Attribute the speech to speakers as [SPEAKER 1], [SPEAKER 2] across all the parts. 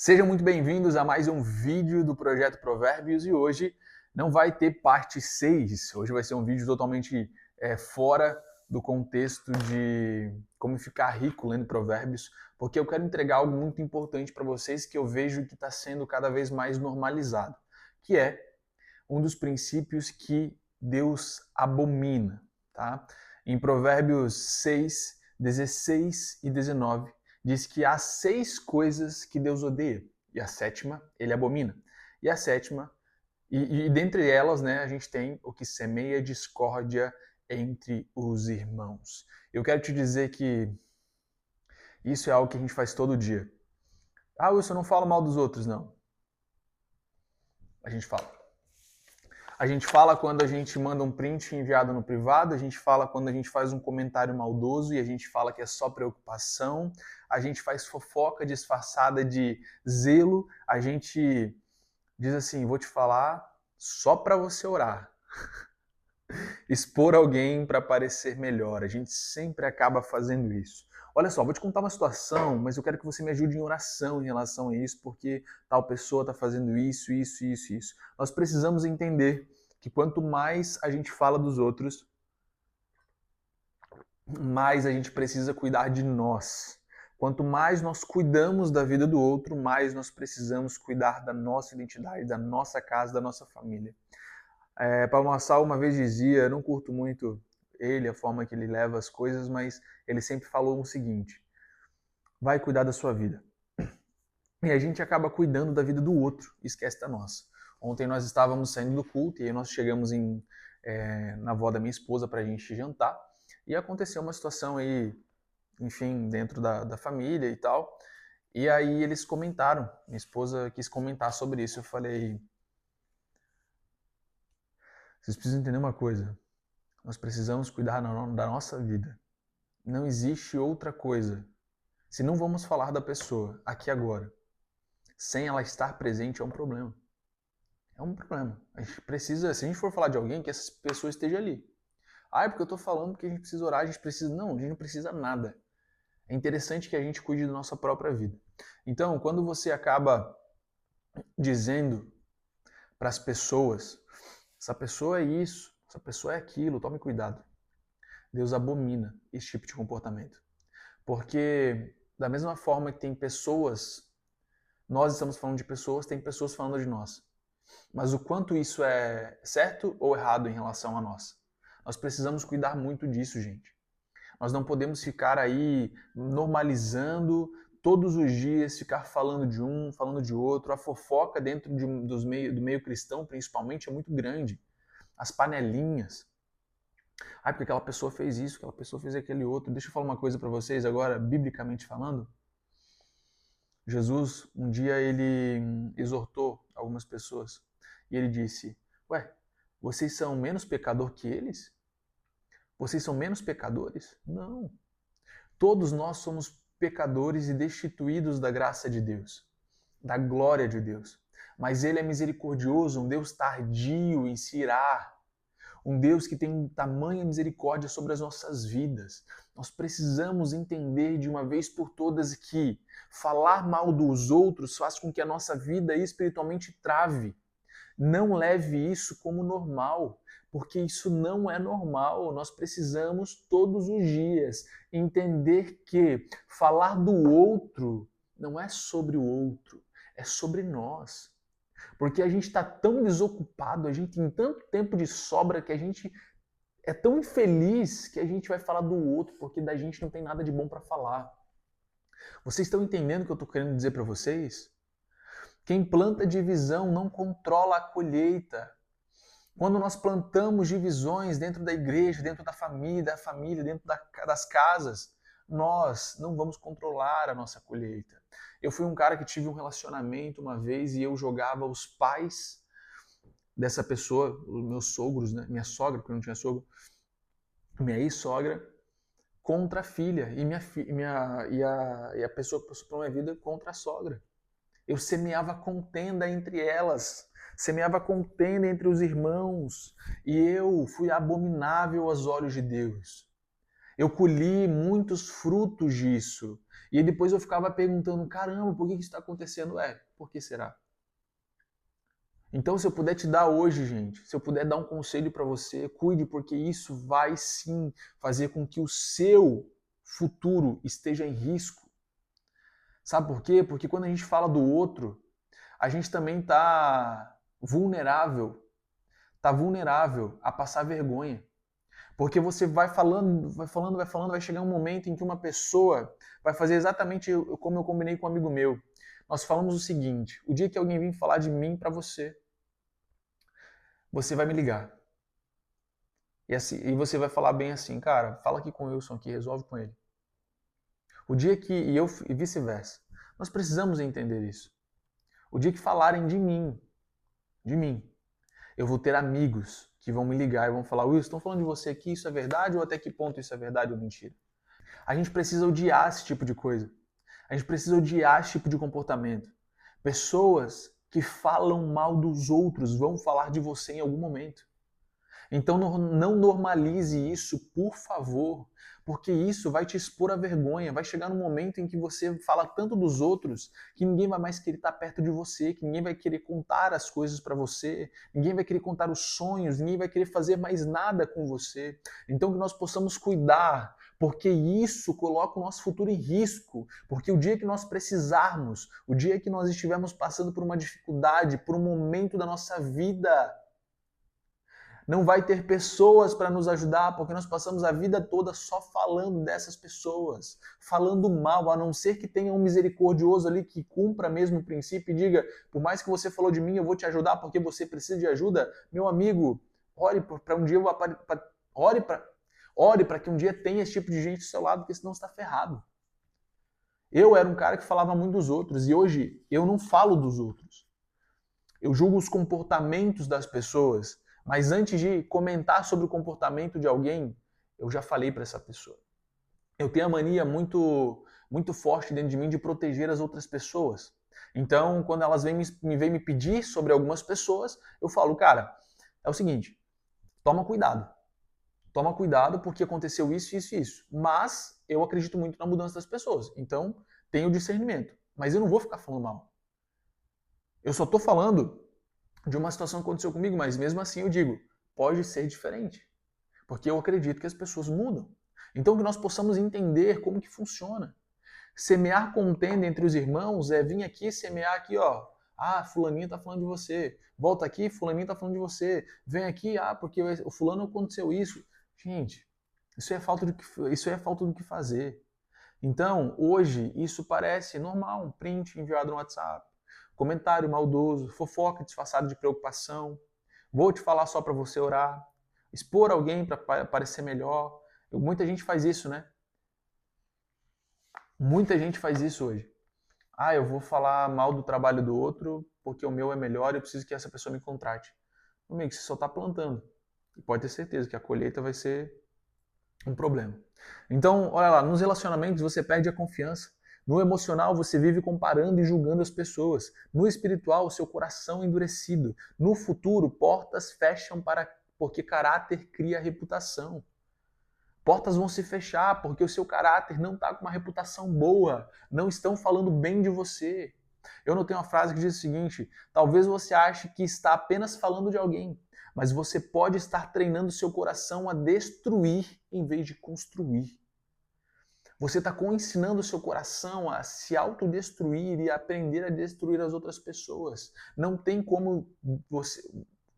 [SPEAKER 1] Sejam muito bem-vindos a mais um vídeo do Projeto Provérbios e hoje não vai ter parte 6. Hoje vai ser um vídeo totalmente fora do contexto de como ficar rico lendo Provérbios, porque eu quero entregar algo muito importante para vocês que eu vejo que está sendo cada vez mais normalizado, que é um dos princípios que Deus abomina, tá? Em Provérbios 6, 16 e 19, diz que há 6 coisas que Deus odeia, e a sétima ele abomina. E a sétima, e dentre elas, né, a gente tem o que semeia discórdia entre os irmãos. Eu quero te dizer que isso é algo que a gente faz todo dia. Ah, Wilson, eu não falo mal dos outros, não. A gente fala. A gente fala quando a gente manda um print enviado no privado, a gente fala quando a gente faz um comentário maldoso e a gente fala que é só preocupação, a gente faz fofoca disfarçada de zelo, a gente diz assim, vou te falar só para você orar. Expor alguém para parecer melhor, a gente sempre acaba fazendo isso. Olha só, vou te contar uma situação, mas eu quero que você me ajude em oração em relação a isso, porque tal pessoa está fazendo isso, isso, isso, isso. Nós precisamos entender que quanto mais a gente fala dos outros, mais a gente precisa cuidar de nós. Quanto mais nós cuidamos da vida do outro, mais nós precisamos cuidar da nossa identidade, da nossa casa, da nossa família. Paulo Marçal uma vez dizia, eu não curto muito ele, a forma que ele leva as coisas, mas ele sempre falou o seguinte, vai cuidar da sua vida. E a gente acaba cuidando da vida do outro e esquece da nossa. Ontem nós estávamos saindo do culto e aí nós chegamos na avó da minha esposa para a gente jantar e aconteceu uma situação aí, enfim, dentro da família e tal. E aí eles comentaram, minha esposa quis comentar sobre isso. Eu falei, vocês precisam entender uma coisa, nós precisamos cuidar da nossa vida. Não existe outra coisa. Se não vamos falar da pessoa aqui agora, sem ela estar presente, é um problema. É um problema. A gente precisa, se a gente for falar de alguém, que essa pessoa esteja ali. Ah, é porque eu tô falando que a gente precisa orar, a gente precisa... Não, a gente não precisa nada. É interessante que a gente cuide da nossa própria vida. Então, quando você acaba dizendo para as pessoas, essa pessoa é isso, essa pessoa é aquilo, tome cuidado. Deus abomina esse tipo de comportamento. Porque da mesma forma que tem pessoas, nós estamos falando de pessoas, tem pessoas falando de nós. Mas o quanto isso é certo ou errado em relação a nós? Nós precisamos cuidar muito disso, gente. Nós não podemos ficar aí normalizando todos os dias, ficar falando de um, falando de outro. A fofoca dentro do meio cristão, principalmente, é muito grande. As panelinhas. Ah, porque aquela pessoa fez isso, aquela pessoa fez aquele outro. Deixa eu falar uma coisa para vocês agora, biblicamente falando. Jesus, um dia, ele exortou algumas pessoas e ele disse, ué, vocês são menos pecador que eles? Vocês são menos pecadores? Não. Todos nós somos pecadores e destituídos da graça de Deus, da glória de Deus. Mas ele é misericordioso, um Deus tardio em se irar, um Deus que tem tamanha misericórdia sobre as nossas vidas. Nós precisamos entender de uma vez por todas que falar mal dos outros faz com que a nossa vida espiritualmente trave. Não leve isso como normal, porque isso não é normal. Nós precisamos todos os dias entender que falar do outro não é sobre o outro, é sobre nós. Porque a gente está tão desocupado, a gente tem tanto tempo de sobra que a gente é tão infeliz que a gente vai falar do outro, porque da gente não tem nada de bom para falar. Vocês estão entendendo o que eu estou querendo dizer para vocês? Quem planta divisão não controla a colheita. Quando nós plantamos divisões dentro da igreja, dentro da família, dentro das casas, nós não vamos controlar a nossa colheita. Eu fui um cara que tive um relacionamento uma vez e eu jogava os pais dessa pessoa, os meus sogros, né? Minha sogra, porque eu não tinha sogro, minha ex-sogra, contra a filha e a pessoa que passou pela minha vida contra a sogra. Eu semeava contenda entre elas, semeava contenda entre os irmãos, e eu fui abominável aos olhos de Deus. Eu colhi muitos frutos disso. E aí depois eu ficava perguntando, caramba, por que isso está acontecendo? Por que será? Então, se eu puder te dar hoje, gente, se eu puder dar um conselho para você, cuide, porque isso vai sim fazer com que o seu futuro esteja em risco. Sabe por quê? Porque quando a gente fala do outro, a gente também está vulnerável a passar vergonha. Porque você vai falando, vai chegar um momento em que uma pessoa vai fazer exatamente como eu combinei com um amigo meu. Nós falamos o seguinte: o dia que alguém vir falar de mim para você, você vai me ligar. E, assim, e você vai falar bem assim, cara, fala aqui com o Wilson aqui, resolve com ele. O dia que, e vice-versa. Nós precisamos entender isso. O dia que falarem de mim, eu vou ter amigos que vão me ligar e vão falar, Wilson, estão falando de você aqui, isso é verdade ou até que ponto isso é verdade ou mentira? A gente precisa odiar esse tipo de coisa. A gente precisa odiar esse tipo de comportamento. Pessoas que falam mal dos outros vão falar de você em algum momento. Então não normalize isso, por favor, porque isso vai te expor à vergonha. Vai chegar num momento em que você fala tanto dos outros que ninguém vai mais querer estar perto de você, que ninguém vai querer contar as coisas para você, ninguém vai querer contar os sonhos, ninguém vai querer fazer mais nada com você. Então que nós possamos cuidar, porque isso coloca o nosso futuro em risco, porque o dia que nós precisarmos, o dia que nós estivermos passando por uma dificuldade, por um momento da nossa vida, não vai ter pessoas para nos ajudar, porque nós passamos a vida toda só falando dessas pessoas, falando mal, a não ser que tenha um misericordioso ali que cumpra mesmo o princípio e diga, por mais que você falou de mim, eu vou te ajudar porque você precisa de ajuda. Meu amigo, ore para um dia ore para que um dia tenha esse tipo de gente do seu lado, porque senão você está ferrado. Eu era um cara que falava muito dos outros e hoje eu não falo dos outros. Eu julgo os comportamentos das pessoas, mas antes de comentar sobre o comportamento de alguém, eu já falei para essa pessoa. Eu tenho a mania muito forte dentro de mim de proteger as outras pessoas. Então, quando elas vêm me pedir sobre algumas pessoas, eu falo, cara, é o seguinte, toma cuidado. Toma cuidado porque aconteceu isso, isso e isso. Mas eu acredito muito na mudança das pessoas. Então, tenho discernimento. Mas eu não vou ficar falando mal. Eu só estou falando de uma situação que aconteceu comigo, mas mesmo assim eu digo, pode ser diferente. Porque eu acredito que as pessoas mudam. Então que nós possamos entender como que funciona. Semear contenda entre os irmãos é vir aqui semear aqui, ó. Ah, fulaninho tá falando de você. Volta aqui, fulaninho tá falando de você. Vem aqui, porque o fulano aconteceu isso. Gente, isso é falta do que fazer. Então, hoje, isso parece normal, um print enviado no WhatsApp, comentário maldoso, fofoca disfarçada de preocupação. Vou te falar só para você orar, expor alguém para parecer melhor. Muita gente faz isso, né? Muita gente faz isso hoje. Eu vou falar mal do trabalho do outro porque o meu é melhor e eu preciso que essa pessoa me contrate. Amigo, você só está plantando. E pode ter certeza que a colheita vai ser um problema. Então, olha lá, nos relacionamentos você perde a confiança. No emocional, você vive comparando e julgando as pessoas. No espiritual, o seu coração é endurecido. No futuro, portas fecham porque caráter cria reputação. Portas vão se fechar porque o seu caráter não está com uma reputação boa. Não estão falando bem de você. Eu notei uma frase que diz o seguinte: talvez você ache que está apenas falando de alguém, mas você pode estar treinando seu coração a destruir em vez de construir. Você está ensinando o seu coração a se autodestruir e a aprender a destruir as outras pessoas. Não tem como você,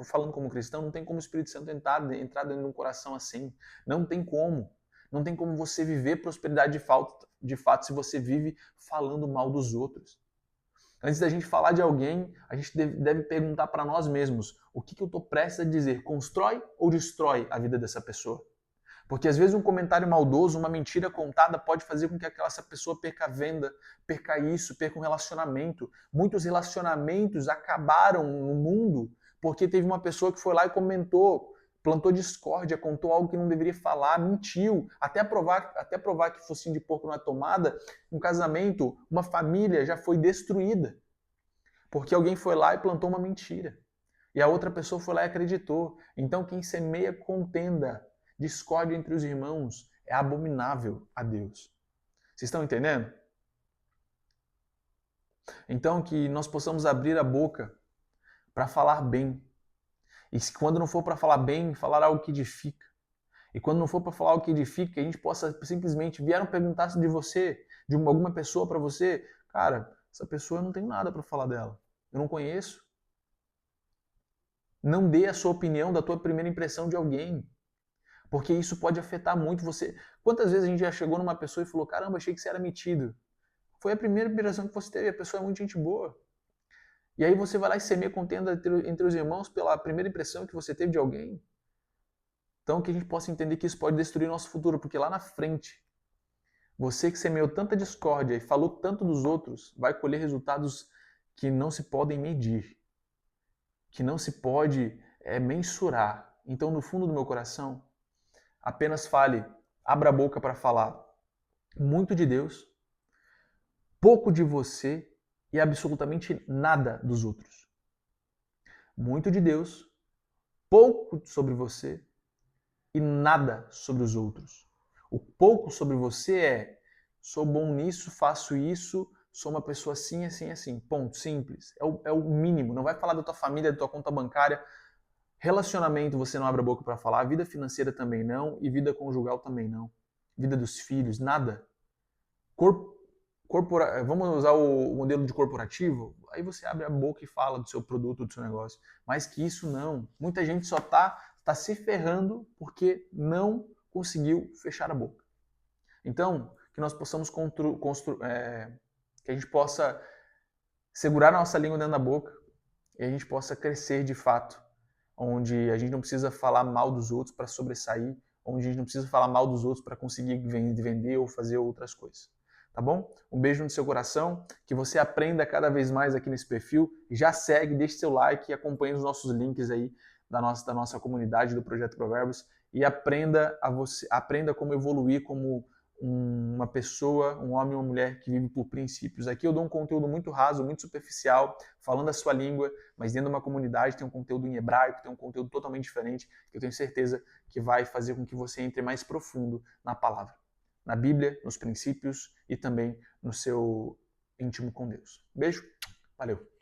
[SPEAKER 1] falando como cristão, não tem como o Espírito Santo entrar dentro de um coração assim. Não tem como. Não tem como você viver prosperidade de fato se você vive falando mal dos outros. Antes da gente falar de alguém, a gente deve perguntar para nós mesmos: o que eu estou prestes a dizer? Constrói ou destrói a vida dessa pessoa? Porque às vezes um comentário maldoso, uma mentira contada pode fazer com que essa pessoa perca a venda, perca isso, perca um relacionamento. Muitos relacionamentos acabaram no mundo porque teve uma pessoa que foi lá e comentou, plantou discórdia, contou algo que não deveria falar, mentiu, até provar que focinho de porco não é tomada. Um casamento, uma família já foi destruída porque alguém foi lá e plantou uma mentira. E a outra pessoa foi lá e acreditou. Então quem semeia contenda, discórdia entre os irmãos, é abominável a Deus. Vocês estão entendendo? Então, que nós possamos abrir a boca para falar bem. E quando não for para falar bem, falar algo que edifica. E quando não for para falar algo que edifica, que a gente possa simplesmente vieram perguntar de você, de alguma pessoa para você, cara, essa pessoa eu não tenho nada para falar dela. Eu não conheço. Não dê a sua opinião da tua primeira impressão de alguém. Porque isso pode afetar muito você. Quantas vezes a gente já chegou numa pessoa e falou, caramba, achei que você era metido. Foi a primeira impressão que você teve, a pessoa é muito gente boa. E aí você vai lá e semeia contenda entre os irmãos pela primeira impressão que você teve de alguém. Então que a gente possa entender que isso pode destruir nosso futuro, porque lá na frente, você que semeou tanta discórdia e falou tanto dos outros, vai colher resultados que não se podem medir, que não se pode mensurar. Então, no fundo do meu coração, apenas fale, abra a boca para falar muito de Deus, pouco de você e absolutamente nada dos outros. Muito de Deus, pouco sobre você e nada sobre os outros. O pouco sobre você é: sou bom nisso, faço isso, sou uma pessoa assim, assim, assim. Ponto. Simples. É o mínimo. Não vai falar da tua família, da tua conta bancária. Relacionamento você não abre a boca para falar. Vida financeira também não. E vida conjugal também não. Vida dos filhos, nada. Vamos usar o modelo de corporativo? Aí você abre a boca e fala do seu produto, do seu negócio. Mas que isso não. Muita gente só tá se ferrando porque não conseguiu fechar a boca. Então, que nós possamos que a gente possa segurar a nossa língua dentro da boca e a gente possa crescer de fato, onde a gente não precisa falar mal dos outros para sobressair, onde a gente não precisa falar mal dos outros para conseguir vender ou fazer outras coisas. Tá bom? Um beijo no seu coração, que você aprenda cada vez mais aqui nesse perfil. Já segue, deixe seu like e acompanhe os nossos links aí da nossa comunidade do Projeto Provérbios e aprenda como evoluir como uma pessoa, um homem ou uma mulher que vive por princípios. Aqui eu dou um conteúdo muito raso, muito superficial, falando a sua língua, mas dentro de uma comunidade tem um conteúdo em hebraico, tem um conteúdo totalmente diferente, que eu tenho certeza que vai fazer com que você entre mais profundo na palavra, na Bíblia, nos princípios e também no seu íntimo com Deus. Beijo, valeu!